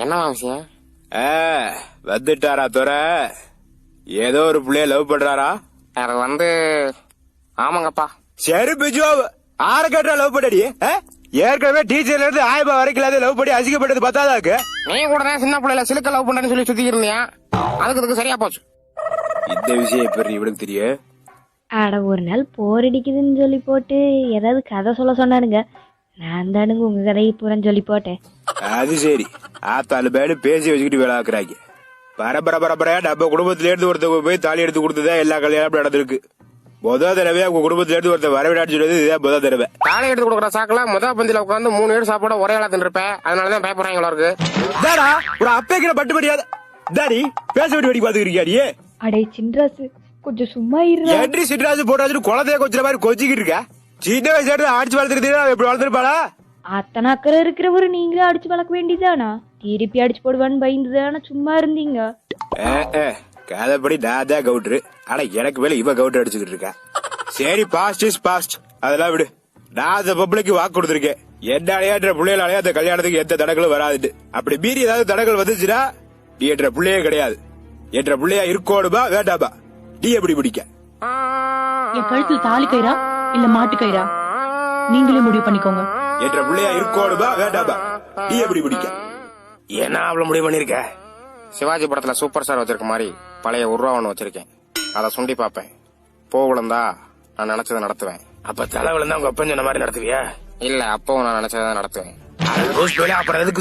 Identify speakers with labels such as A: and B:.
A: என்னவா விஷயம்?
B: வந்துட்டாரா துறை? ஏதோ ஒரு பிள்ளைய லவ் பண்றாரா?
A: அது ஆமாங்கப்பா.
B: சரி பிஜு, ஆற கேட்டா லவ் பண்ணடி? ஏற்கனவே டீச்சர்ல இருந்து ஆயபா வரைக்கும் லவ் பண்ணி அசிங்கப்பட்டது பத்தாதாக்கு?
A: நீ கூட தான் சின்ன பிள்ளைல சிலுக்க லவ் பண்றேன்னு சொல்லி சுத்தி இருந்தியா? அதுக்கு சரியா போச்சு.
B: இந்த விஷயம் எப்படி இவனுக்கு தெரியும்?
C: அட ஒரு நாள் போர் அடிக்குதுன்னு சொல்லி போட்டு ஏதாவது கதை சொல்ல சொன்னானுங்க. நான் தானுங்க உங்க கதையை பூரா சொல்லி போட்டேன்.
B: அது சரி, ஆத்தாலு பேரு பேசி வச்சுக்கிட்டு வேளாக்குறாங்க. பரபரப்பரையா நம்ம குடும்பத்தில இருந்து ஒருத்தவங்க போய் தாலி எடுத்து கொடுத்ததா எல்லா கல்யாணம் நடந்திருக்கு. முதல் தடவை உங்க குடும்பத்தில இருந்து ஒருத்தர் வரவிடான்னு சொல்றது இதுதான் முதல் தடவை.
A: தாலி எடுத்து கொடுக்குற சாக்குல முதல் பந்தில உட்காந்து 3 ஏடு சாப்பாடு ஒரே ஆளா தின்னுருப்பேன். அதனாலதான் பயப்படுறாங்க இருக்கு.
B: ஒரு அப்பேக்கிற பட்டு படியாது தாடி பேச விட்டு வெடி பாத்துக்கிறியா?
C: அடே சின்ராசு, கொஞ்சம் சும்மா இருடா.
B: என்ட்ரி சிட்ராஜ் போட்டாச்சு குழந்தைய கொஞ்ச மாதிரி கொஞ்சிக்கிட்டு இருக்க. சின்ன வயசுல அடிச்சு வளர்த்துக்கிட்டு எப்படி வளர்த்துருப்பாளா?
C: அத்தனை அக்கறை இருக்கிறவரு நீங்களே அடிச்சு வளர்க்க வேண்டியதானா? திருப்பி அடிச்சு போடுவான்னு பயந்துதானா சும்மா இருந்தீங்க?
B: கதைப்படி நான் தான் கவுட்ரு. ஆனா எனக்கு மேல இவ கவுட்ரு அடிச்சுக்கிட்டு இருக்கா. சரி, பாஸ்ட் இஸ் பாஸ்ட், அதெல்லாம் விடு. நான் அந்த பப்ளிக்கு வாக்கு கொடுத்துருக்கேன். என்னாலயா என்ற பிள்ளைகளாலயா அந்த கல்யாணத்துக்கு எந்த தடங்களும் வராதுட்டு. அப்படி மீறி ஏதாவது தடங்கள் வந்துச்சுன்னா நீ என்ற பிள்ளையே கிடையாது. என்ற பிள்ளையா இருக்கோடுமா வேண்டாமா? நீ எப்படி பிடிக்க?
D: என் கழுத்துல தாலி கயிறா இல்ல மாட்டு கயிறா நீங்களே முடிவு பண்ணிக்கோங்க.
B: என்ற பிள்ளையா இருக்கோடுமா வேண்டாமா? நீ எப்படி பிடிக்க? என்ன அவ்வளவு முடிவு பண்ணிருக்க?
A: சிவாஜி படத்துல சூப்பர் ஸ்டார் வச்சிருக்க மாதிரி பழைய உருவா ஒண்ணு வச்சிருக்கேன். அதை சுண்டி பாப்பேன். போ விழுந்தா நான் நினைச்சதை நடத்துவேன்.
B: அப்ப தலை விழுந்தா உங்க அப்பன் சொன்ன மாதிரி நடத்துவியா?
A: இல்ல, அப்பவும் நான் நினைச்சதை நடத்துவேன்.
B: அப்புறம் எதுக்கு